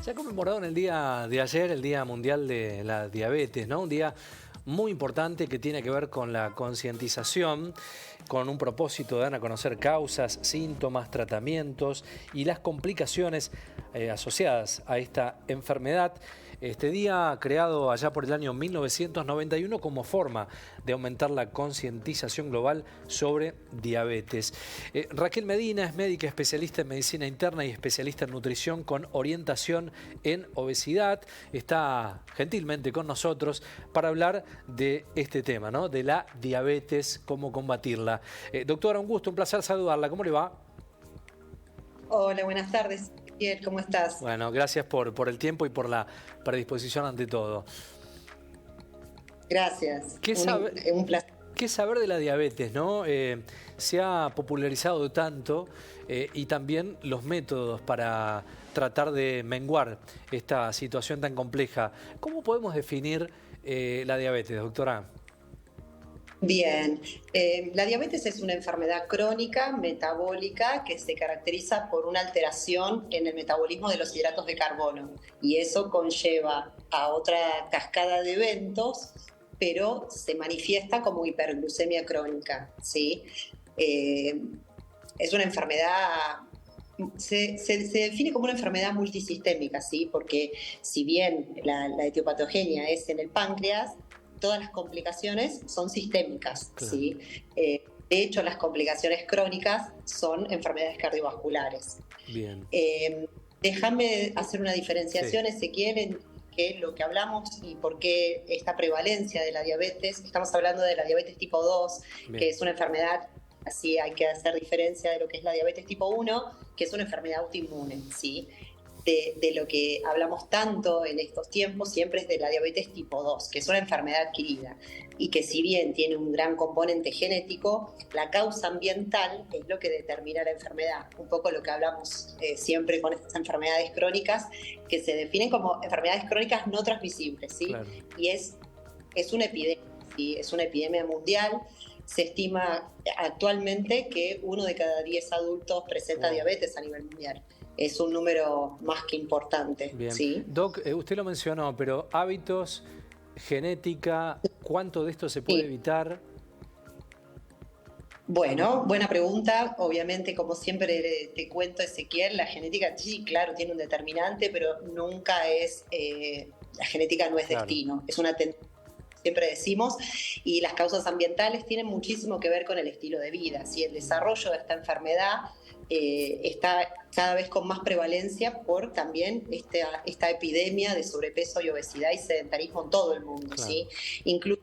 Se ha conmemorado en el día de ayer el Día Mundial de la Diabetes, ¿no? Un día muy importante que tiene que ver con la concientización, con un propósito de dar a conocer causas, síntomas, tratamientos y las complicaciones asociadas a esta enfermedad. Este día creado allá por el año 1991 como forma de aumentar la concientización global sobre diabetes. Raquel Medina es médica especialista en medicina interna y especialista en nutrición con orientación en obesidad. Está gentilmente con nosotros para hablar de este tema, ¿no? De la diabetes, cómo combatirla. Doctora, un gusto, un placer saludarla. ¿Cómo le va? Hola, buenas tardes. ¿Cómo estás? Bueno, gracias por el tiempo y por la predisposición ante todo. Gracias. Un placer. ¿Qué saber de la diabetes, no? Se ha popularizado tanto y también los métodos para tratar de menguar esta situación tan compleja. ¿Cómo podemos definir la diabetes, doctora? Bien, la diabetes es una enfermedad crónica, metabólica, que se caracteriza por una alteración en el metabolismo de los hidratos de carbono y eso conlleva a otra cascada de eventos, pero se manifiesta como hiperglucemia crónica, ¿sí? Es una enfermedad, se define como una enfermedad multisistémica, ¿sí? Porque si bien la etiopatogenia es en el páncreas, todas las complicaciones son sistémicas, claro. ¿Sí? De hecho, las complicaciones crónicas son enfermedades cardiovasculares. Bien. Déjame hacer una diferenciación, sí. Ezequiel, en que lo que hablamos y por qué esta prevalencia de la diabetes, estamos hablando de la diabetes tipo 2, bien, que es una enfermedad, así hay que hacer diferencia de lo que es la diabetes tipo 1, que es una enfermedad autoinmune, ¿sí? De lo que hablamos tanto en estos tiempos siempre es de la diabetes tipo 2, que es una enfermedad adquirida y que si bien tiene un gran componente genético, la causa ambiental es lo que determina la enfermedad. Un poco lo que hablamos siempre con estas enfermedades crónicas, que se definen como enfermedades crónicas no transmisibles, ¿sí? Claro. Y es una epidemia, ¿sí? Es una epidemia mundial. Se estima actualmente que 1 de cada 10 adultos presenta diabetes a nivel mundial. Es un número más que importante. Bien. ¿Sí? Doc, usted lo mencionó, pero hábitos, genética, ¿cuánto de esto se puede evitar? Bueno, buena pregunta. Obviamente, como siempre te cuento, Ezequiel, la genética sí, claro, tiene un determinante, pero nunca es, la genética no es claro. Destino, es una tendencia. Siempre decimos, y las causas ambientales tienen muchísimo que ver con el estilo de vida. ¿Sí? El desarrollo de esta enfermedad está cada vez con más prevalencia por también esta epidemia de sobrepeso y obesidad y sedentarismo en todo el mundo. Claro. ¿Sí? Incluso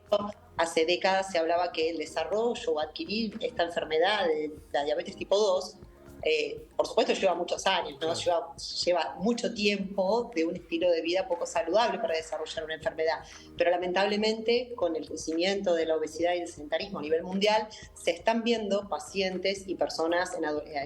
hace décadas se hablaba que el desarrollo o adquirir esta enfermedad de la diabetes tipo 2, por supuesto lleva muchos años, ¿no? Claro. Lleva mucho tiempo de un estilo de vida poco saludable para desarrollar una enfermedad, pero lamentablemente con el crecimiento de la obesidad y el sedentarismo a nivel mundial se están viendo pacientes y personas,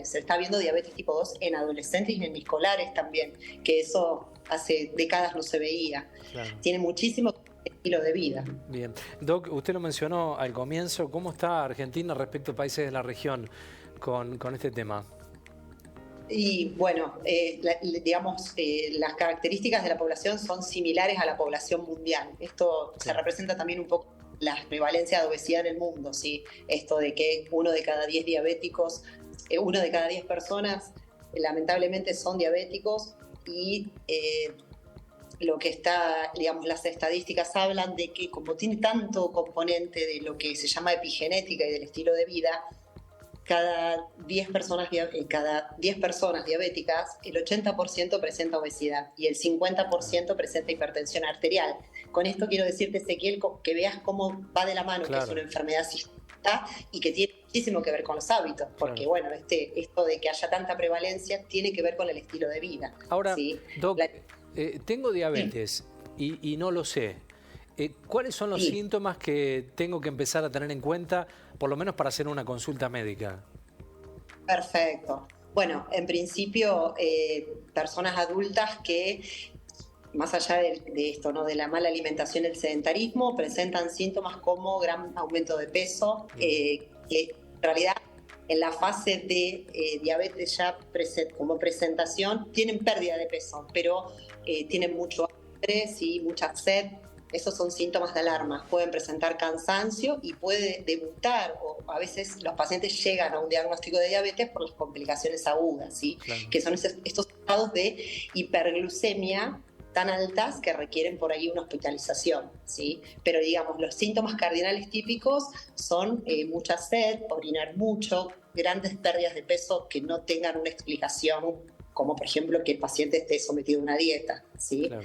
se está viendo diabetes tipo 2 en adolescentes y en escolares también, que eso hace décadas no se veía. Claro. Tiene muchísimo estilo de vida. Bien. Doc, usted lo mencionó al comienzo, ¿cómo está Argentina respecto a países de la región con este tema? Y bueno, las características de la población son similares a la población mundial. Esto se representa también un poco la prevalencia de obesidad en el mundo, ¿sí? Esto de que 1 de cada 10 diabéticos, 1 de cada 10 personas lamentablemente son diabéticos y lo que está, digamos, las estadísticas hablan de que como tiene tanto componente de lo que se llama epigenética y del estilo de vida, cada 10 personas diabéticas, el 80% presenta obesidad y el 50% presenta hipertensión arterial. Con esto quiero decirte, Ezequiel, que veas cómo va de la mano, claro, que es una enfermedad sistémica y que tiene muchísimo que ver con los hábitos, porque claro. Bueno, esto de que haya tanta prevalencia tiene que ver con el estilo de vida. Ahora, ¿sí? Doc, tengo diabetes y no lo sé. ¿Cuáles son los síntomas que tengo que empezar a tener en cuenta, por lo menos para hacer una consulta médica? Perfecto. Bueno, en principio, personas adultas que, más allá de esto, ¿no? De la mala alimentación y el sedentarismo, presentan síntomas como gran aumento de peso, que en realidad en la fase de diabetes ya como presentación, tienen pérdida de peso, pero tienen mucho hambre, ¿sí? Mucha sed. Esos son síntomas de alarma. Pueden presentar cansancio y puede debutar, o a veces los pacientes llegan a un diagnóstico de diabetes por las complicaciones agudas, ¿sí? Claro. Que son estos estados de hiperglucemia tan altas que requieren por ahí una hospitalización, ¿sí? Pero digamos, los síntomas cardinales típicos son mucha sed, orinar mucho, grandes pérdidas de peso que no tengan una explicación, como por ejemplo que el paciente esté sometido a una dieta, ¿sí? Claro.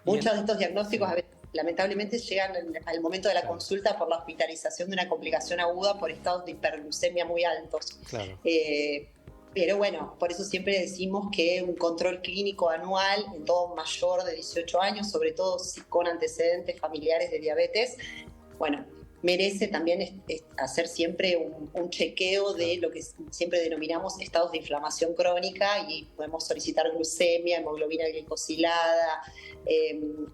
Muchos de estos diagnósticos a veces, lamentablemente llegan al momento de la consulta por la hospitalización de una complicación aguda por estados de hiperglucemia muy altos. Claro. Pero bueno, por eso siempre decimos que un control clínico anual en todo mayor de 18 años, sobre todo si con antecedentes familiares de diabetes, bueno, merece también hacer siempre un chequeo de lo que siempre denominamos estados de inflamación crónica, y podemos solicitar glucemia, hemoglobina glicosilada,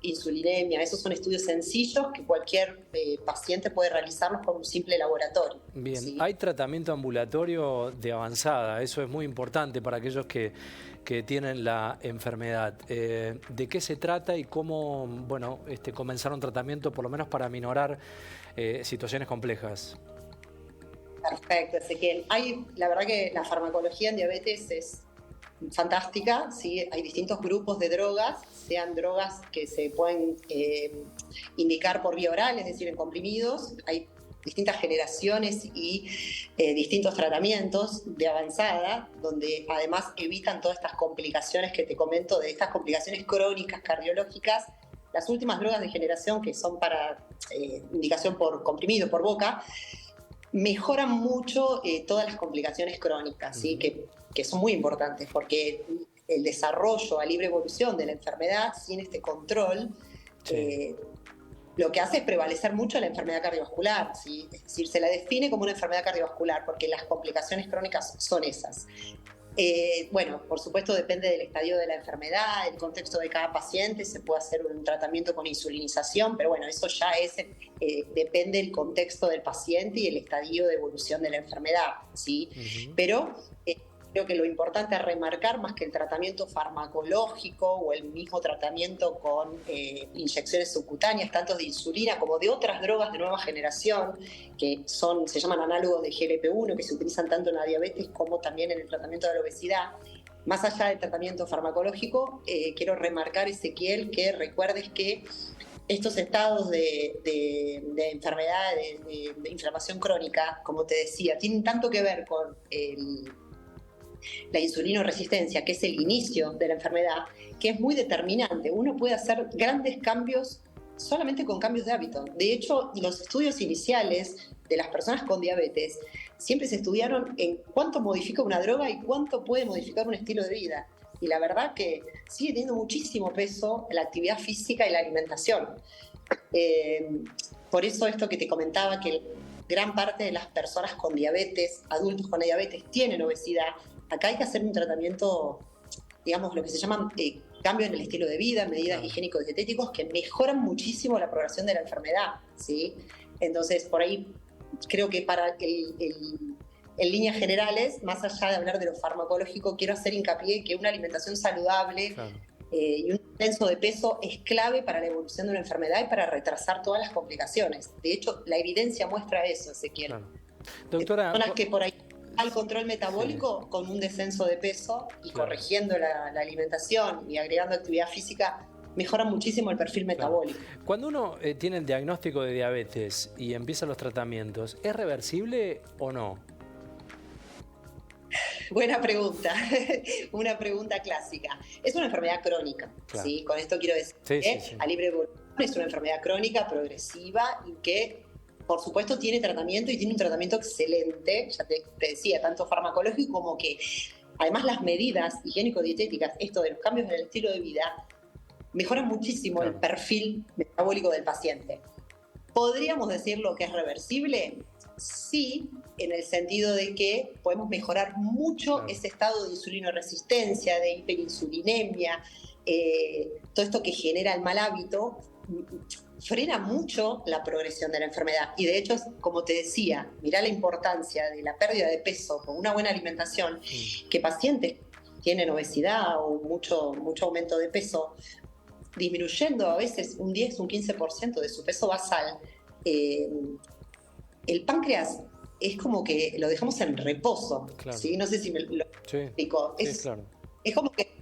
insulinemia. Esos son estudios sencillos que cualquier paciente puede realizarlos con un simple laboratorio. Bien, ¿sí? Hay tratamiento ambulatorio de avanzada, eso es muy importante para aquellos que tienen la enfermedad. ¿De qué se trata y cómo comenzaron tratamiento, por lo menos para aminorar situaciones complejas? Perfecto, Ezequiel. La verdad que la farmacología en diabetes es fantástica, ¿sí? Hay distintos grupos de drogas, sean drogas que se pueden indicar por vía oral, es decir, en comprimidos. Hay distintas generaciones y distintos tratamientos de avanzada, donde además evitan todas estas complicaciones que te comento, de estas complicaciones crónicas cardiológicas. Las últimas drogas de generación, que son para indicación por comprimido, por boca, mejoran mucho todas las complicaciones crónicas, ¿sí? Que son muy importantes, porque el desarrollo a libre evolución de la enfermedad sin este control, sí, lo que hace es prevalecer mucho la enfermedad cardiovascular, ¿sí? Es decir, se la define como una enfermedad cardiovascular porque las complicaciones crónicas son esas. Bueno, por supuesto depende del estadio de la enfermedad, el contexto de cada paciente, se puede hacer un tratamiento con insulinización, pero bueno, eso ya depende del contexto del paciente y el estadio de evolución de la enfermedad, ¿sí? Pero creo que lo importante a remarcar, más que el tratamiento farmacológico o el mismo tratamiento con inyecciones subcutáneas, tanto de insulina como de otras drogas de nueva generación, que se llaman análogos de GLP-1, que se utilizan tanto en la diabetes como también en el tratamiento de la obesidad. Más allá del tratamiento farmacológico, quiero remarcar, Ezequiel, que recuerdes que estos estados de enfermedad, de inflamación crónica, como te decía, tienen tanto que ver con la insulinoresistencia, que es el inicio de la enfermedad, que es muy determinante. Uno puede hacer grandes cambios solamente con cambios de hábito. De hecho, los estudios iniciales de las personas con diabetes siempre se estudiaron en cuánto modifica una droga y cuánto puede modificar un estilo de vida. Y la verdad que sigue teniendo muchísimo peso la actividad física y la alimentación. Por eso esto que te comentaba, que gran parte de las personas con diabetes, adultos con diabetes, tienen obesidad. Acá hay que hacer un tratamiento, digamos, lo que se llama cambio en el estilo de vida, medidas higiénicos dietéticos que mejoran muchísimo la progresión de la enfermedad, ¿sí? Entonces, por ahí creo que en líneas generales, más allá de hablar de lo farmacológico, quiero hacer hincapié que una alimentación saludable y un descenso de peso es clave para la evolución de una enfermedad y para retrasar todas las complicaciones. De hecho, la evidencia muestra eso, Ezequiel. Claro. Doctora, personas que por ahí al control metabólico con un descenso de peso y corrigiendo la alimentación y agregando actividad física, mejora muchísimo el perfil metabólico. Cuando uno tiene el diagnóstico de diabetes y empieza los tratamientos, ¿es reversible o no? Buena pregunta, una pregunta clásica. Es una enfermedad crónica, ¿sí? Con esto quiero decir que a libre evolución es una enfermedad crónica, progresiva y que por supuesto tiene tratamiento y tiene un tratamiento excelente, ya te decía, tanto farmacológico como que además las medidas higiénico-dietéticas, esto de los cambios en el estilo de vida, mejoran muchísimo el perfil metabólico del paciente. ¿Podríamos decirlo que es reversible? Sí, en el sentido de que podemos mejorar mucho ese estado de insulinoresistencia, de hiperinsulinemia, todo esto que genera el mal hábito, frena mucho la progresión de la enfermedad. Y de hecho, como te decía, mirá la importancia de la pérdida de peso con una buena alimentación, que pacientes que tienen obesidad o mucho aumento de peso, disminuyendo a veces un 10, un 15% de su peso basal, el páncreas es como que lo dejamos en reposo, claro. ¿sí? No sé si me lo explico. Sí, claro. Es como que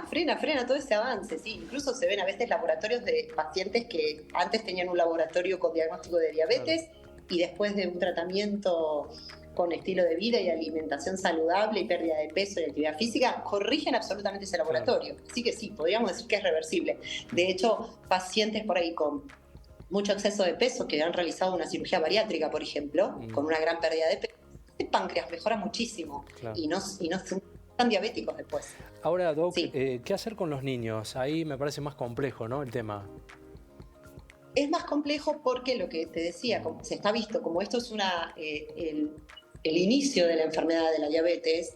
frena todo ese avance, ¿sí? Incluso se ven a veces laboratorios de pacientes que antes tenían un laboratorio con diagnóstico de diabetes, claro, y después de un tratamiento con estilo de vida y alimentación saludable y pérdida de peso y actividad física, corrigen absolutamente ese laboratorio. Claro. Así que sí, podríamos decir que es reversible. De hecho, pacientes por ahí con mucho exceso de peso que han realizado una cirugía bariátrica, por ejemplo, con una gran pérdida de peso, el páncreas mejora muchísimo, claro, y no están diabéticos después. Ahora, Doc, sí, ¿qué hacer con los niños? Ahí me parece más complejo, ¿no?, el tema. Es más complejo porque lo que te decía, como se está visto, como esto es el inicio de la enfermedad de la diabetes,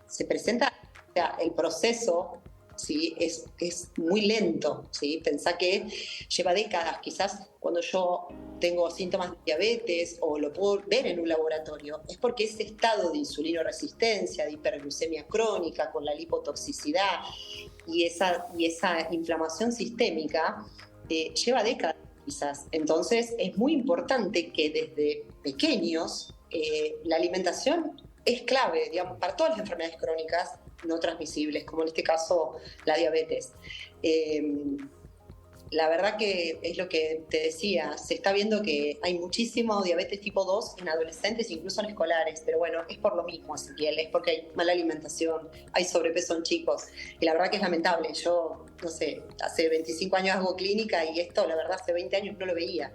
se presenta, o sea, el proceso, ¿sí?, es muy lento, ¿sí? Pensá que lleva décadas. Quizás cuando yo tengo síntomas de diabetes o lo puedo ver en un laboratorio, es porque ese estado de insulinoresistencia, de hiperglucemia crónica, con la lipotoxicidad y esa inflamación sistémica, lleva décadas quizás. Entonces es muy importante que desde pequeños la alimentación es clave, digamos, para todas las enfermedades crónicas no transmisibles, como en este caso la diabetes. La verdad que es lo que te decía, se está viendo que hay muchísimo diabetes tipo 2 en adolescentes, incluso en escolares, pero bueno, es por lo mismo, Ezequiel, es porque hay mala alimentación, hay sobrepeso en chicos, y la verdad que es lamentable. Yo, no sé, hace 25 años hago clínica y esto, la verdad, hace 20 años no lo veía,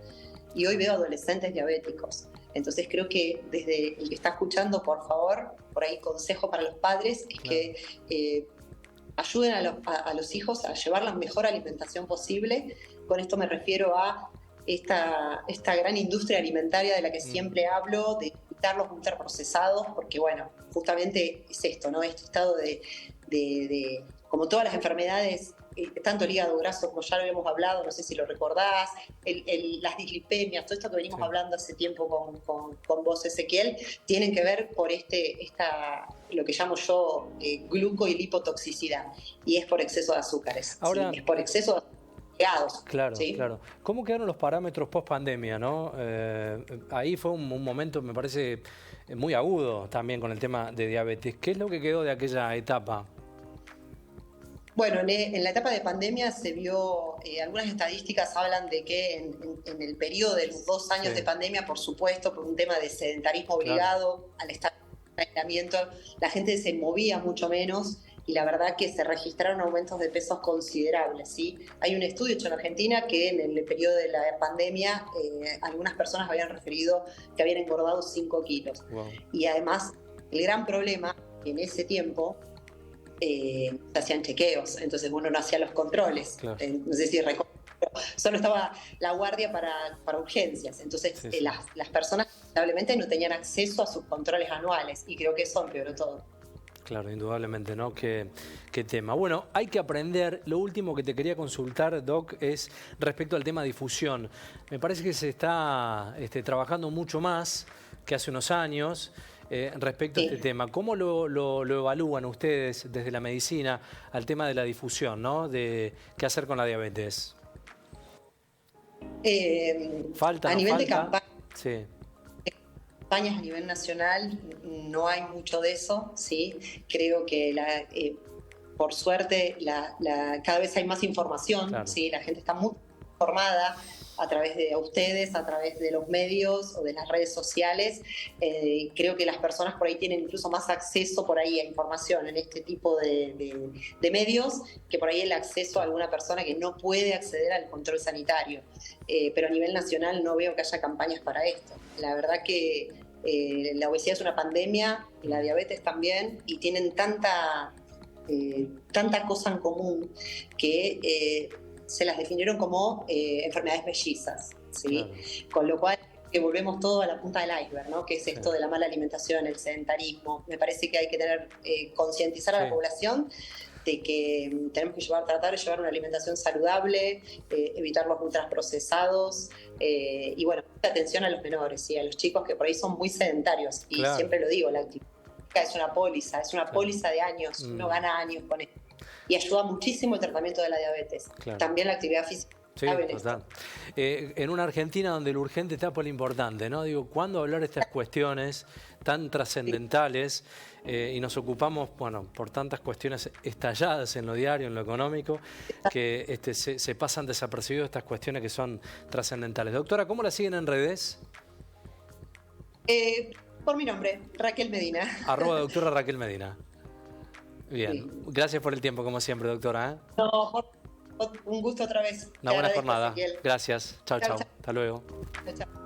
y hoy veo adolescentes diabéticos. Entonces creo que desde el que está escuchando, por favor, por ahí consejo para los padres, es que ayuden a los hijos a llevar la mejor alimentación posible. Con esto me refiero a esta gran industria alimentaria de la que siempre hablo, de evitar los ultraprocesados, porque bueno, justamente es esto, ¿no? Este estado de como todas las enfermedades, tanto el hígado graso, como ya lo habíamos hablado, no sé si lo recordás, las dislipemias, todo esto que venimos hablando hace tiempo con vos, Ezequiel, tienen que ver por lo que llamo yo gluco y lipotoxicidad, y es por exceso de azúcares. Ahora, ¿sí? Es por exceso de azúcares. Claro, ¿sí? Claro. ¿Cómo quedaron los parámetros post pandemia, no? Ahí fue un momento, me parece, muy agudo también con el tema de diabetes. ¿Qué es lo que quedó de aquella etapa? Bueno, en la etapa de pandemia se vio, algunas estadísticas hablan de que en el periodo de los 2 años de pandemia, por supuesto, por un tema de sedentarismo obligado, al estar en aislamiento, la gente se movía mucho menos y la verdad que se registraron aumentos de pesos considerables, ¿sí? Hay un estudio hecho en Argentina que en el periodo de la pandemia algunas personas habían referido que habían engordado 5 kilos. Wow. Y además, el gran problema en ese tiempo, se hacían chequeos, entonces uno no hacía los controles. Claro. No sé si recuerdo, solo estaba la guardia para urgencias, entonces las personas lamentablemente no tenían acceso a sus controles anuales y creo que eso empeoró todo. Claro, indudablemente, ¿no? ¿Qué tema? Bueno, hay que aprender. Lo último que te quería consultar, Doc, es respecto al tema difusión. Me parece que se está trabajando mucho más que hace unos años respecto a este tema. ¿Cómo lo evalúan ustedes desde la medicina al tema de la difusión, ¿no? De qué hacer con la diabetes? ¿Falta, a no nivel falta? De campaña, sí. Campañas a nivel nacional no hay mucho de eso, ¿sí? Creo que por suerte cada vez hay más información, claro. ¿Sí? La gente está muy informada a través de ustedes, a través de los medios o de las redes sociales. Creo que las personas por ahí tienen incluso más acceso por ahí a información en este tipo de medios que por ahí el acceso a alguna persona que no puede acceder al control sanitario. Pero a nivel nacional no veo que haya campañas para esto. La verdad que la obesidad es una pandemia, la diabetes también, y tienen tanta cosa en común que se las definieron como enfermedades mellizas, ¿sí? Claro. Con lo cual que volvemos todo a la punta del iceberg, ¿no? Que es esto de la mala alimentación, el sedentarismo. Me parece que hay que concientizar a la población de que tenemos que tratar de llevar una alimentación saludable, evitar los ultraprocesados, y bueno, atención a los menores, ¿sí? A los chicos que por ahí son muy sedentarios, y claro. siempre lo digo, la actividad es una póliza de años, uno gana años con esto, y ayuda muchísimo el tratamiento de la diabetes, también la actividad física. Sí, total. En una Argentina donde lo urgente está por lo importante, ¿no? Digo, ¿cuándo hablar de estas cuestiones tan trascendentales? Y nos ocupamos, bueno, por tantas cuestiones estalladas en lo diario, en lo económico, que se pasan desapercibidos estas cuestiones que son trascendentales. Doctora, ¿cómo la siguen en redes? Por mi nombre, Raquel Medina. @doctora Raquel Medina. Bien, sí. Gracias por el tiempo, como siempre, doctora. No, un gusto otra vez. Una buena jornada. Gracias. Chao, chao. Hasta luego. Chao.